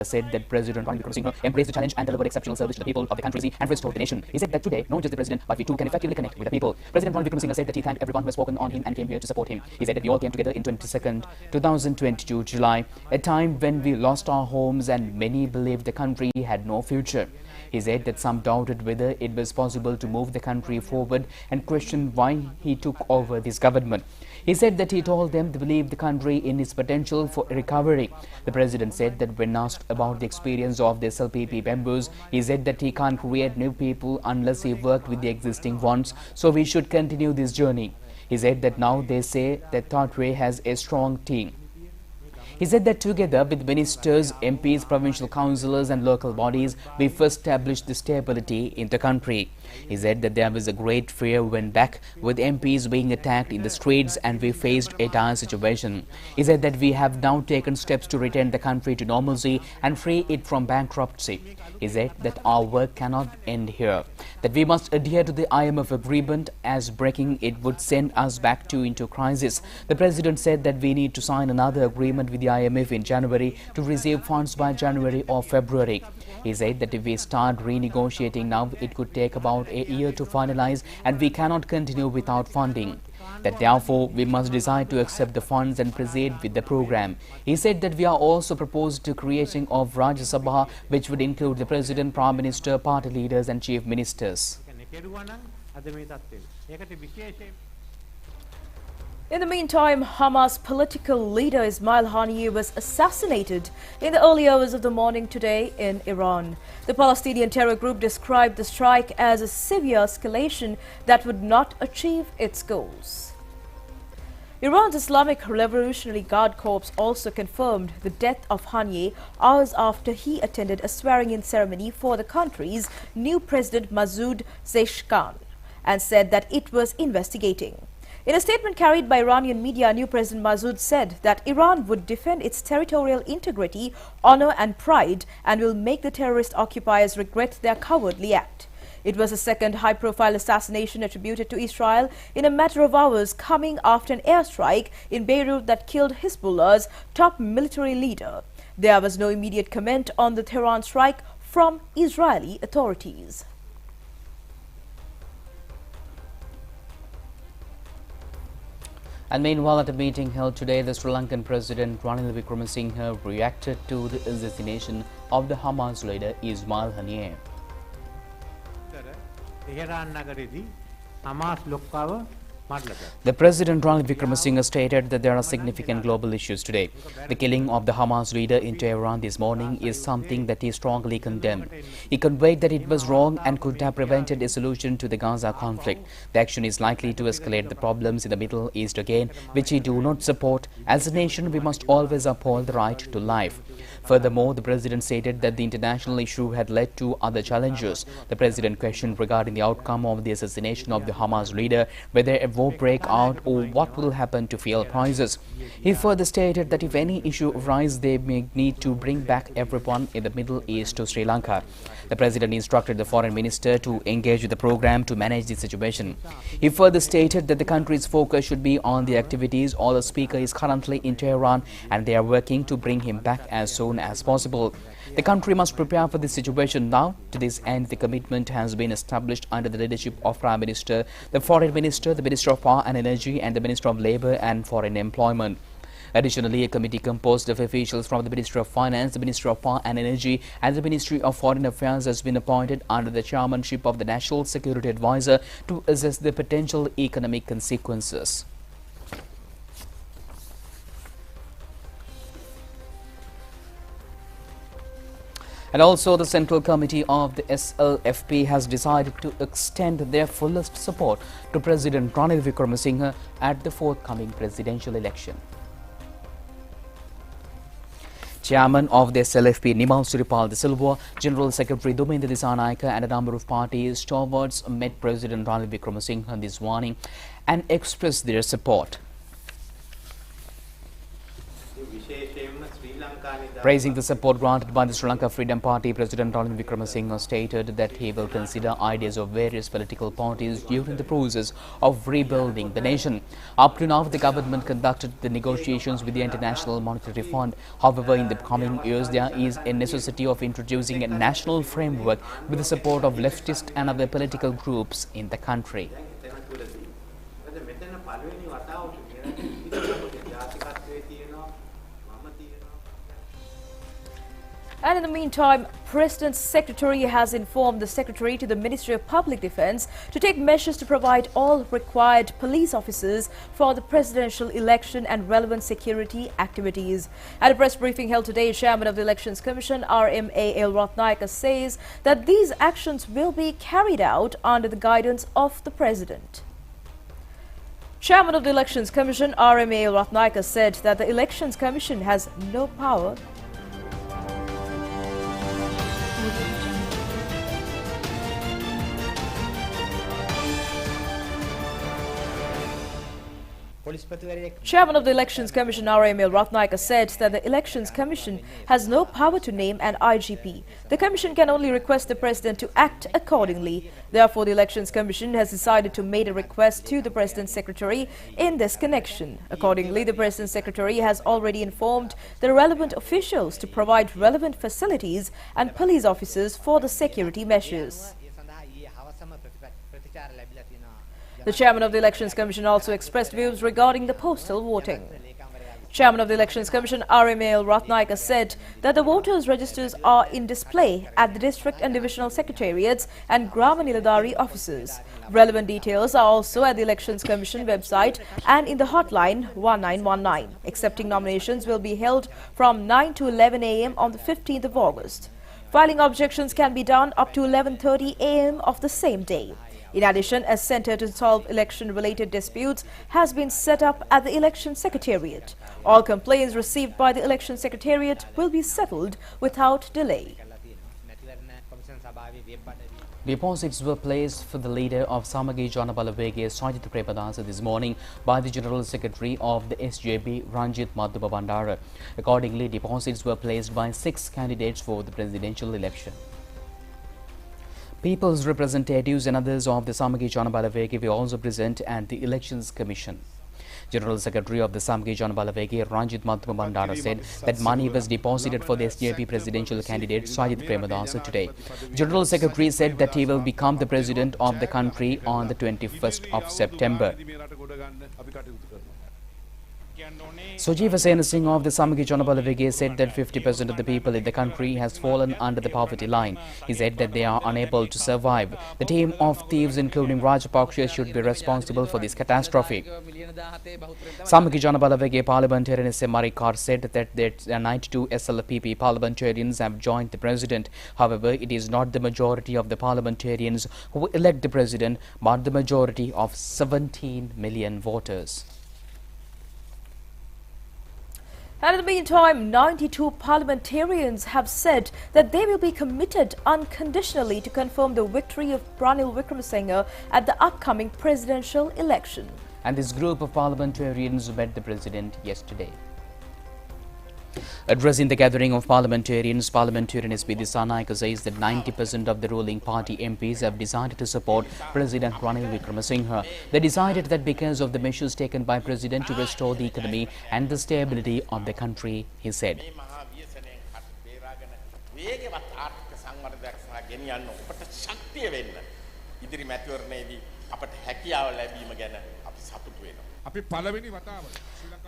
said that President Ranil Wickremesinghe embraced the challenge and delivered exceptional service to the people of the country and restored the nation. He said that today, not just the president, but we too can effectively connect with the people. President Ranil Wickremesinghe said that he thanked everyone who has spoken on him and came here to support him. He said that we all came together in 2022 July, a time when we lost our homes and many believed the country had no future. He said that some doubted whether it was possible to move the country forward and questioned why he took over this government. He said that he told them to believe the country in its potential for recovery. The president said that when asked about the experience of the SLPP members, he said that he can't create new people unless he worked with the existing ones, so we should continue this journey. He said that now they say that Thatray has a strong team. He said that together with ministers, MPs, provincial councillors and local bodies, we first established the stability in the country. He said that there was a great fear when back with MPs being attacked in the streets and we faced a dire situation. He said that we have now taken steps to return the country to normalcy and free it from bankruptcy. He said that our work cannot end here, that we must adhere to the IMF agreement as breaking it would send us back into crisis. The president said that we need to sign another agreement with the IMF in January to receive funds by January or February. He said that if we start renegotiating now, it could take about a year to finalize and we cannot continue without funding. That therefore we must decide to accept the funds and proceed with the program. He said that we are also proposed to creating of Rajya Sabha, which would include the president, prime minister, party leaders and chief ministers. In the meantime, Hamas political leader Ismail Haniyeh was assassinated in the early hours of the morning today in Iran. The Palestinian terror group described the strike as a severe escalation that would not achieve its goals. Iran's Islamic Revolutionary Guard Corps also confirmed the death of Haniyeh hours after he attended a swearing-in ceremony for the country's new president Masoud Pezeshkian and said that it was investigating. In a statement carried by Iranian media, new President Masoud said that Iran would defend its territorial integrity, honor and pride and will make the terrorist occupiers regret their cowardly act. It was the second high-profile assassination attributed to Israel in a matter of hours, coming after an airstrike in Beirut that killed Hezbollah's top military leader. There was no immediate comment on the Tehran strike from Israeli authorities. And meanwhile, at a meeting held today, the Sri Lankan President Ranil Wickremesinghe reacted to the assassination of the Hamas leader Ismail Haniyeh. The President Ranil Wickremesinghe stated that there are significant global issues today. The killing of the Hamas leader in Tehran this morning is something that he strongly condemned. He conveyed that it was wrong and could have prevented a solution to the Gaza conflict. The action is likely to escalate the problems in the Middle East again, which he do not support. As a nation, we must always uphold the right to life. Furthermore, the President stated that the international issue had led to other challenges. The President questioned regarding the outcome of the assassination of the Hamas leader, whether a war break out or what will happen to fuel prices. He further stated that if any issue arises, they may need to bring back everyone in the Middle East to Sri Lanka. The President instructed the Foreign Minister to engage with the program to manage the situation. He further stated that the country's focus should be on the activities. All the speaker is currently in Tehran and they are working to bring him back as soon as possible. The country must prepare for this situation now. To this end, the commitment has been established under the leadership of Prime Minister, the Foreign Minister, the Minister of Power and Energy and the Minister of Labour and Foreign Employment. Additionally, a committee composed of officials from the Ministry of Finance, the Ministry of Power and Energy and the Ministry of Foreign Affairs has been appointed under the chairmanship of the National Security Advisor to assess the potential economic consequences. And also, the Central Committee of the SLPP has decided to extend their fullest support to President Ranil Wickremesinghe at the forthcoming presidential election. Chairman of the SLPP Nimal Siripal De Silva, General Secretary Dumendra Dissanayake and a number of parties stalwarts met President Ranil Wickremesinghe this morning and expressed their support. Praising the support granted by the Sri Lanka Freedom Party, President Ranil Wickremesinghe stated that he will consider ideas of various political parties during the process of rebuilding the nation. Up to now, the government conducted the negotiations with the International Monetary Fund. However, in the coming years, there is a necessity of introducing a national framework with the support of leftist and other political groups in the country. And in the meantime, President's Secretary has informed the Secretary to the Ministry of Public Defence to take measures to provide all required police officers for the presidential election and relevant security activities. At a press briefing held today, Chairman of the Elections Commission, RMAL Ratnayaka, says that these actions will be carried out under the guidance of the President. Chairman of the Elections Commission, RMAL Ratnayaka, said that the Elections Commission has no power Chairman of the Elections Commission, RMAL Ratnayaka, said that the Elections Commission has no power to name an IGP. The Commission can only request the President to act accordingly. Therefore, the Elections Commission has decided to make a request to the President's Secretary in this connection. Accordingly, the President's Secretary has already informed the relevant officials to provide relevant facilities and police officers for the security measures. The Chairman of the Elections Commission also expressed views regarding the postal voting. Chairman of the Elections Commission, RMAL Ratnayaka, said that the voters' registers are in display at the district and divisional secretariats and Grama Niladhari offices. Relevant details are also at the Elections Commission website and in the hotline 1919. Accepting nominations will be held from 9 to 11 a.m. on the 15th of August. Filing objections can be done up to 11:30 a.m. of the same day. In addition, a centre to solve election-related disputes has been set up at the Election Secretariat. All complaints received by the Election Secretariat will be settled without delay. Deposits were placed for the leader of Samagi Jana Balawege, Sajith Premadasa, this morning by the General Secretary of the SJB, Ranjit Madhuba Bandara. Accordingly, deposits were placed by 6 candidates for the presidential election. People's representatives and others of the Samagi Jana Balawege were also present at the Elections Commission. General Secretary of the Samagi Jana Balawege, Ranjit Madhuba Bandara, said that money was deposited for the SJP presidential candidate Sajith Premadasa today. General Secretary said that he will become the president of the country on the 21st of September. Sujeeva Sena Singh of the Samagi Jana Balawege said that 50% of the people in the country has fallen under the poverty line. He said that they are unable to survive. The team of thieves, including Rajapaksa, should be responsible for this catastrophe. Samagi Jana Balawege parliamentarian S.M. Marikar said that 92 SLPP parliamentarians have joined the president. However, it is not the majority of the parliamentarians who elect the president, but the majority of 17 million voters. And in the meantime, 92 parliamentarians have said that they will be committed unconditionally to confirm the victory of Ranil Wickremesinghe at the upcoming presidential election. And this group of parliamentarians met the president yesterday. Addressing the gathering of parliamentarians, Parliamentarian S.P. Dissanayake says that 90% of the ruling party MPs have decided to support President Ranil Wickremesinghe. They decided that because of the measures taken by President to restore the economy and the stability of the country, he said.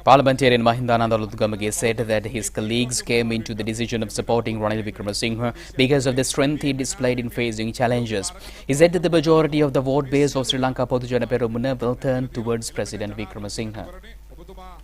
Parliamentarian Mahindananda Luthgamage said that his colleagues came into the decision of supporting Ranil Wickremesinghe because of the strength he displayed in facing challenges. He said that the majority of the vote base of Sri Lanka Podujana Peramuna will turn towards President Wickremesinghe.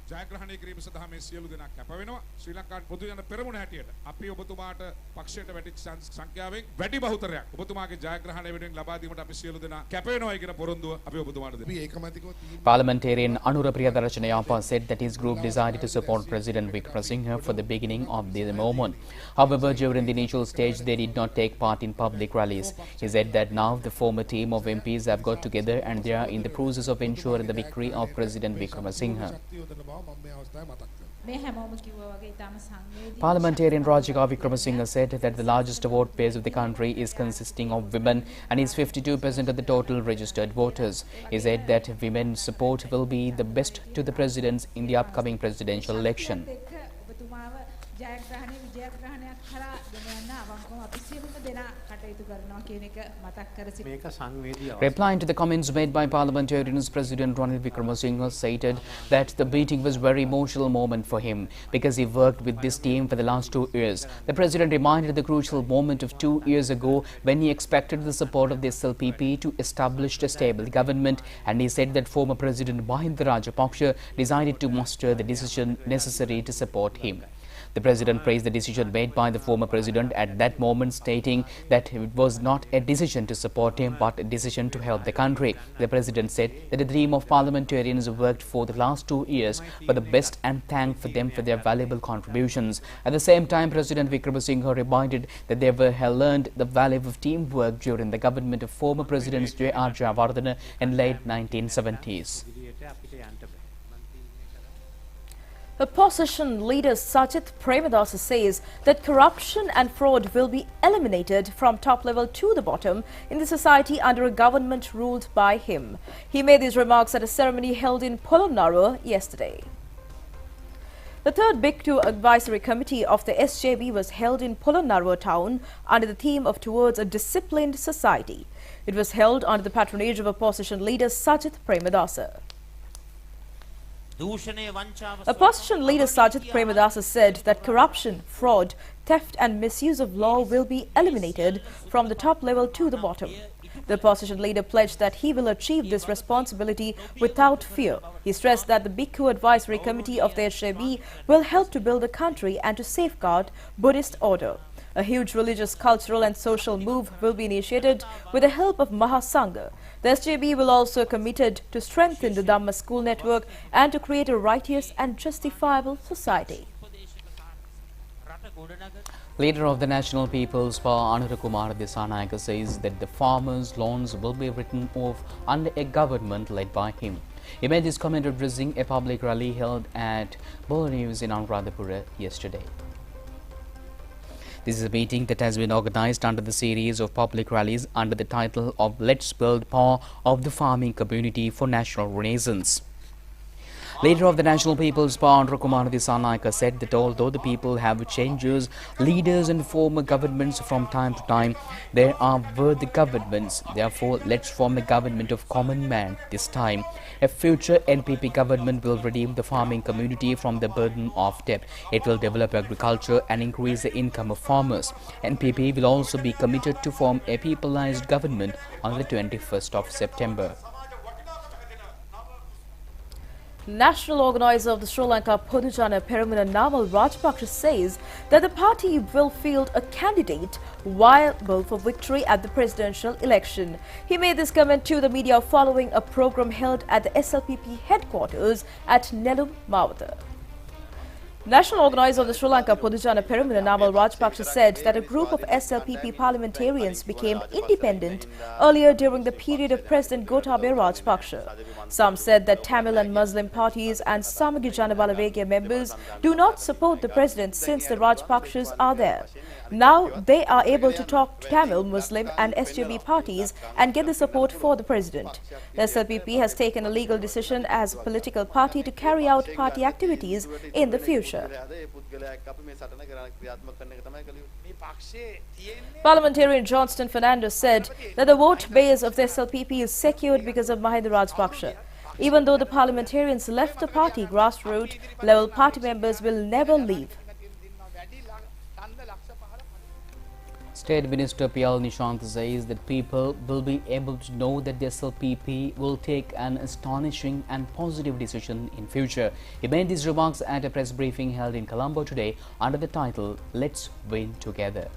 ජයග්‍රහණය කිරීම සඳහා මේ සියලු දෙනා කැප වෙනවා. ශ්‍රී ලංකාවේ පොදු ජන පෙරමුණ හැටියට අපි ඔබතුමාට පක්ෂයට වැටිච්ච සංඛ්‍යාවෙන් වැඩි බහුතරයක් ඔබතුමාගේ ජයග්‍රහණය වෙනුවෙන් ලබා දීමට අපි සියලු දෙනා කැප වෙනවා කියන පොරොන්දුව අපි ඔබතුමාට දෙනවා. Parliamentarian Anura Priyadarshana said that his group decided to support President Wickremesinghe for the beginning of the moment. However, during the initial stage, they did not take part in public rallies. He said that now the former team of MPs have got together and they are in the process of ensuring the victory of President Wickremesinghe. Parliamentarian Rajika Vikramasinghe said that the largest vote base of the country is consisting of women and is 52% of the total registered voters. He said that women's support will be the best to the presidents in the upcoming presidential election. Replying to the comments made by parliamentarians, President Ranil Vikramasinghe stated that the meeting was a very emotional moment for him because he worked with this team for the last 2 years. The president reminded the crucial moment of 2 years ago when he expected the support of the SLPP to establish a stable government, and he said that former President Mahinda Rajapaksa decided to muster the decision necessary to support him. The president praised the decision made by the former president at that moment, stating that it was not a decision to support him but a decision to help the country. The president said that the dream of parliamentarians worked for the last 2 years for the best and thanked for them for their valuable contributions. At the same time, President Vikramasinghe reminded that they have learned the value of teamwork during the government of former presidents J.R. Jayawardena in late 1970s. Opposition leader Sajith Premadasa says that corruption and fraud will be eliminated from top level to the bottom in the society under a government ruled by him. He made these remarks at a ceremony held in Polonnaruwa yesterday. The third Big Two Advisory Committee of the SJB was held in Polonnaruwa town under the theme of Towards a Disciplined Society. It was held under the patronage of opposition leader Sajith Premadasa. Opposition leader Sajith Premadasa said that corruption, fraud, theft and misuse of law will be eliminated from the top level to the bottom. The opposition leader pledged that he will achieve this responsibility without fear. He stressed that the Bhikkhu Advisory Committee of the SJB will help to build the country and to safeguard Buddhist order. A huge religious, cultural and social move will be initiated with the help of Mahasangha. The SJB will also committed to strengthen the Dhamma school network and to create a righteous and justifiable society. Leader of the National People's Party, Anurukumar Dissanayake, says that the farmers' loans will be written off under a government led by him. He made this comment addressing a public rally held at News in Anuradhapura yesterday. This is a meeting that has been organized under the series of public rallies under the title of Let's Build Power of the Farming Community for National Renaissance. Leader of the National People's Party, Anurukumar Dissanayake, said that although the people have changed leaders and former governments from time to time, there are worthy governments. Therefore, let's form a government of common man this time. A future NPP government will redeem the farming community from the burden of debt. It will develop agriculture and increase the income of farmers. NPP will also be committed to form a peopleized government on the 21st of September. National organizer of the Sri Lanka Podujana Peramuna Namal Rajapaksa says that the party will field a candidate viable for victory at the presidential election. He made this comment to the media following a program held at the SLPP headquarters at Nelum, Mawatha. National organizer of the Sri Lanka Podujana Peramuna Namal Rajapaksa said that a group of SLPP parliamentarians became independent earlier during the period of President Gotabaya Rajapaksa. Some said that Tamil and Muslim parties and Samagi Jana Balawegaya members do not support the president since the Rajapaksas are there. Now they are able to talk to Tamil, Muslim and SJB parties and get the support for the president. The SLPP has taken a legal decision as a political party to carry out party activities in the future. Parliamentarian Johnston Fernandez said that the vote base of the SLPP is secured because of Mahinda Rajapaksa. Even though the parliamentarians left the party, grassroots level party members will never leave. State Minister P.L. Nishant says that people will be able to know that the SLPP will take an astonishing and positive decision in future. He made these remarks at a press briefing held in Colombo today under the title Let's Win Together.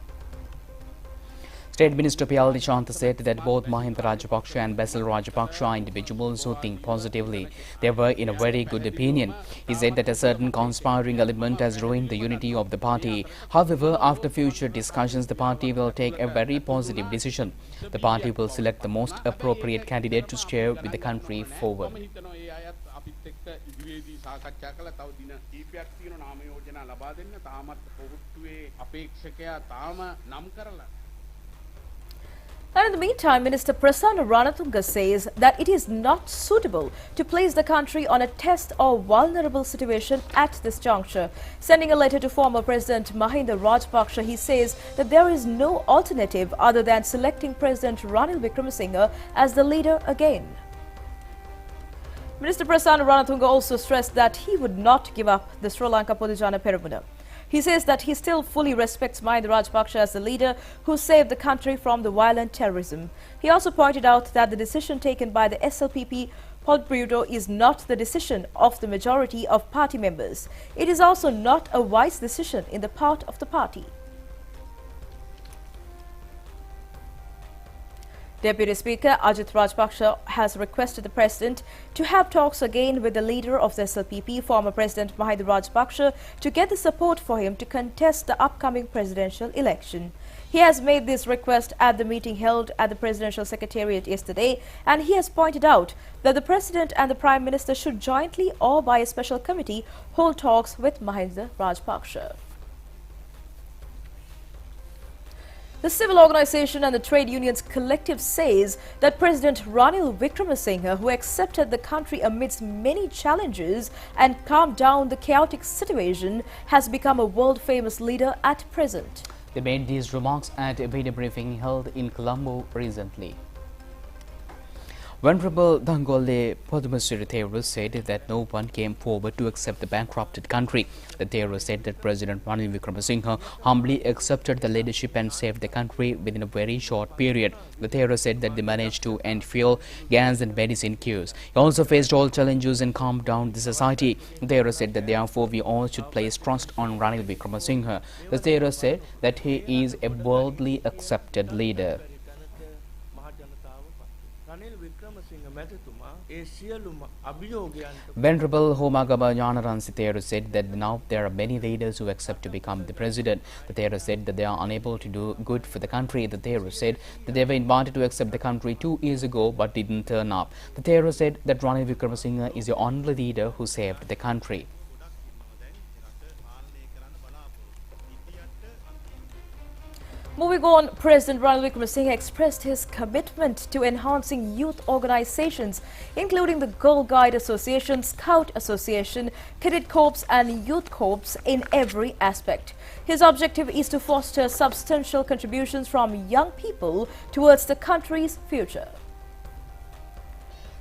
State Minister P.L. Nishant said that both Mahinda Rajapaksa and Basil Rajapaksa are individuals who think positively. They were in a very good opinion. He said that a certain conspiring element has ruined the unity of the party. However, after future discussions, the party will take a very positive decision. The party will select the most appropriate candidate to steer with the country forward. ඉදිරියේදී සාකච්ඡා කළා. තව දින කීපයක් තියෙනවා නාම යෝජනා ලබා දෙන්න. තාමත් පොහුට්ටුවේ අපේක්ෂකයා තාම නම් කරලා. And in the meantime, Minister Prasanna Ranatunga says that it is not suitable to place the country on a test or vulnerable situation at this juncture. Sending a letter to former President Mahinda Rajapaksa, he says that there is no alternative other than selecting President Ranil Wickremesinghe as the leader again. Minister Prasanna Ranatunga also stressed that he would not give up the Sri Lanka Podujana Peramuna. He says that he still fully respects Mahinda Rajapaksa as the leader who saved the country from the violent terrorism. He also pointed out that the decision taken by the SLPP Politburo is not the decision of the majority of party members. It is also not a wise decision in the part of the party. Deputy Speaker Ajit Rajapaksa has requested the President to have talks again with the leader of the SLPP, former President Mahinda Rajapaksa, to get the support for him to contest the upcoming presidential election. He has made this request at the meeting held at the Presidential Secretariat yesterday, and he has pointed out that the President and the Prime Minister should jointly or by a special committee hold talks with Mahinda Rajapaksa. The civil organization and the trade unions collective says that President Ranil Wickremesinghe, who accepted the country amidst many challenges and calmed down the chaotic situation, has become a world-famous leader at present. They made these remarks at a media briefing held in Colombo recently. Venerable Dangole Podumasiri Theros said that no one came forward to accept the bankrupted country. The Theros said that President Ranil Wickremesinghe humbly accepted the leadership and saved the country within a very short period. The Theros said that they managed to end fuel, gas and medicine queues. He also faced all challenges and calmed down the society. The Theros said that therefore we all should place trust on Ranil Wickremesinghe. The Theros said that he is a worldly accepted leader. Venerable Homagama Jnanaransi Theros said that now there are many leaders who accept to become the president. The Theros said that they are unable to do good for the country. The Theros said that they were invited to accept the country 2 years ago but didn't turn up. The Theros said that Ranil Wickremesinghe is the only leader who saved the country. Moving on, President Ranil Wickremesinghe expressed his commitment to enhancing youth organizations, including the Girl Guide Association, Scout Association, Cadet Corps and Youth Corps in every aspect. His objective is to foster substantial contributions from young people towards the country's future.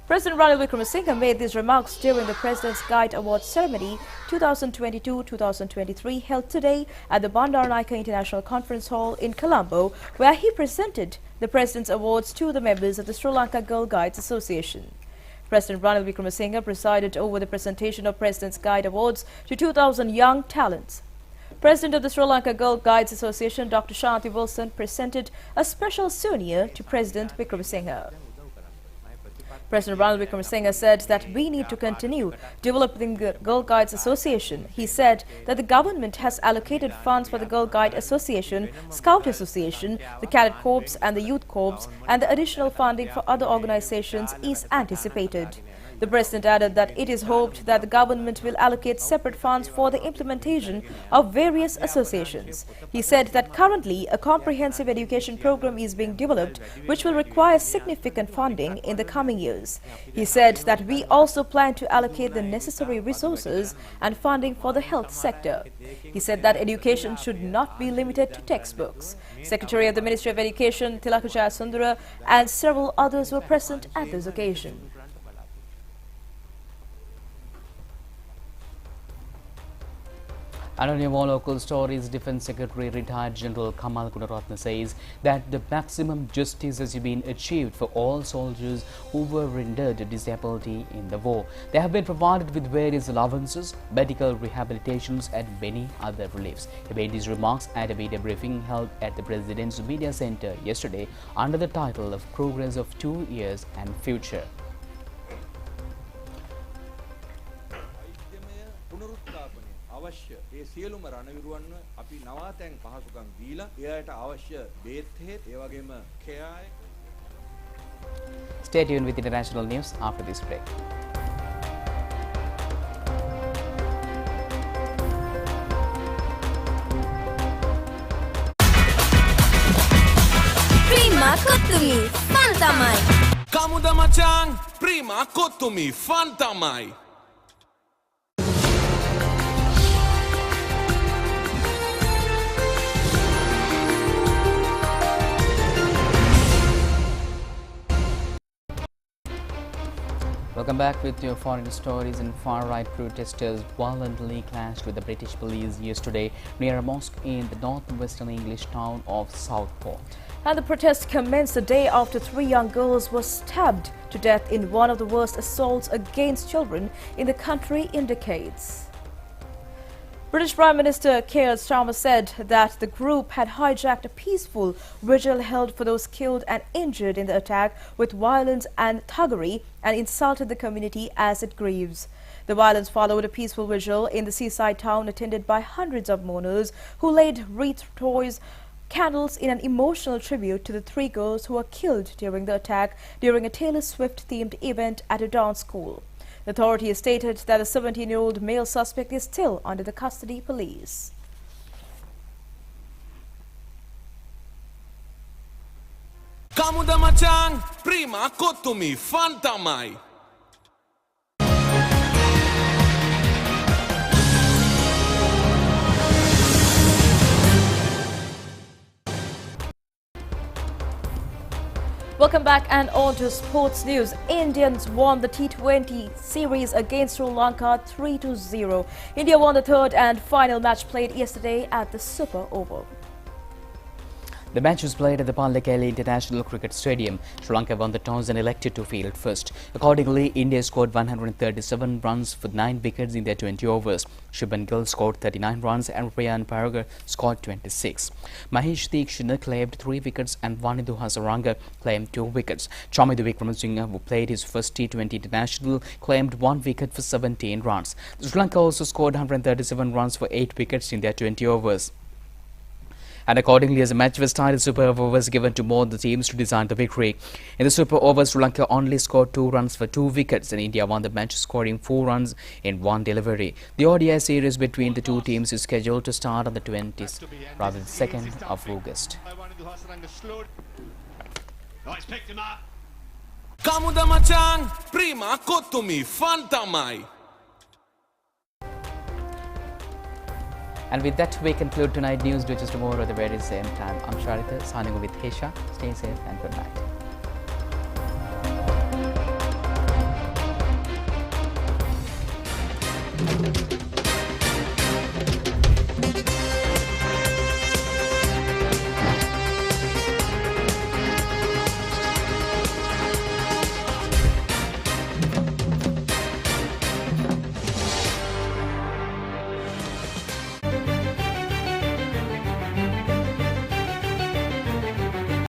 President Ranil Wickremesinghe made these remarks during the President's Guide Awards Ceremony 2022-2023 held today at the Bandaranaike International Conference Hall in Colombo, where he presented the President's Awards to the members of the Sri Lanka Girl Guides Association. President Ranil Wickremesinghe presided over the presentation of President's Guide Awards to 2,000 young talents. President of the Sri Lanka Girl Guides Association, Dr. Shanti Wilson, presented a special souvenir to President Wickremesinghe. President Ranil Wickremesinghe said that we need to continue developing the Girl Guides Association. He said that the government has allocated funds for the Girl Guide Association, Scout Association, the Cadet Corps and the Youth Corps, and the additional funding for other organizations is anticipated. The President added that it is hoped that the government will allocate separate funds for the implementation of various associations. He said that currently a comprehensive education program is being developed which will require significant funding in the coming years. He said that we also plan to allocate the necessary resources and funding for the health sector. He said that education should not be limited to textbooks. Secretary of the Ministry of Education, Tilakajaya Sundara, and several others were present at this occasion. And on your more local stories, Defence Secretary retired General Kamal Gunaratne says that the maximum justice has been achieved for all soldiers who were rendered a disability in the war. They have been provided with various allowances, medical rehabilitations and many other reliefs. He made these remarks at a media briefing held at the President's Media Centre yesterday under the title of Progress of 2 Years and Future. අවශ්‍ය ඒ සියලුම රණවිරුවන්ව අපි නවාතැන් පහසුකම් දීලා එයාට අවශ්‍ය බේත් හේත් ඒ වගේම කෙයාය. Stay tuned with international news after this break. කොත්තුමි ෆන් තමයි. කමුද මචං ප්‍රීමා කොත්තුමි ෆන් තමයි. Welcome back with your foreign stories. And far-right protesters violently clashed with the British police yesterday near a mosque in the northwestern English town of Southport. And the protest commenced the day after 3 young girls were stabbed to death in one of the worst assaults against children in the country in decades. British Prime Minister Keir Starmer said that the group had hijacked a peaceful vigil held for those killed and injured in the attack with violence and thuggery and insulted the community as it grieves. The violence followed a peaceful vigil in the seaside town attended by hundreds of mourners who laid wreath toys, candles in an emotional tribute to the 3 girls who were killed during the attack during a Taylor Swift-themed event at a dance school. The authorities stated that the 17-year-old male suspect is still under the custody police. කමුද මචං Prima කොත්තුමි fun තමයි. Welcome back and on to sports news. Indians won the T20 series against Sri Lanka 3-0. India won the third and final match played yesterday at the Super Oval. The match was played at the Pallekele International Cricket Stadium. Sri Lanka won the toss and elected to field first. Accordingly, India scored 137 runs for 9 wickets in their 20 overs. Shubman Gill scored 39 runs and Ryan Paragar scored 26. Mahesh Deekshana claimed 3 wickets and Vanidu Hasaranga claimed 2 wickets. Chamidu Wickramasinghe, who played his first T20 international, claimed 1 wicket for 17 runs. Sri Lanka also scored 137 runs for 8 wickets in their 20 overs. And accordingly, as the match was tied, the super over was given to both the teams to decide the victory. In the super over, Sri Lanka only scored 2 runs for 2 wickets and India won the match scoring 4 runs in 1 delivery. The ODI series between the two teams is scheduled to start on the 20th, rather than 2nd of August. කමුද මචං Prima කොත්තුමි fun තමයි. And with that, we conclude tonight's news, which is tomorrow at the very same time. I'm Sharitha, signing off with Hesha. Stay safe and good night.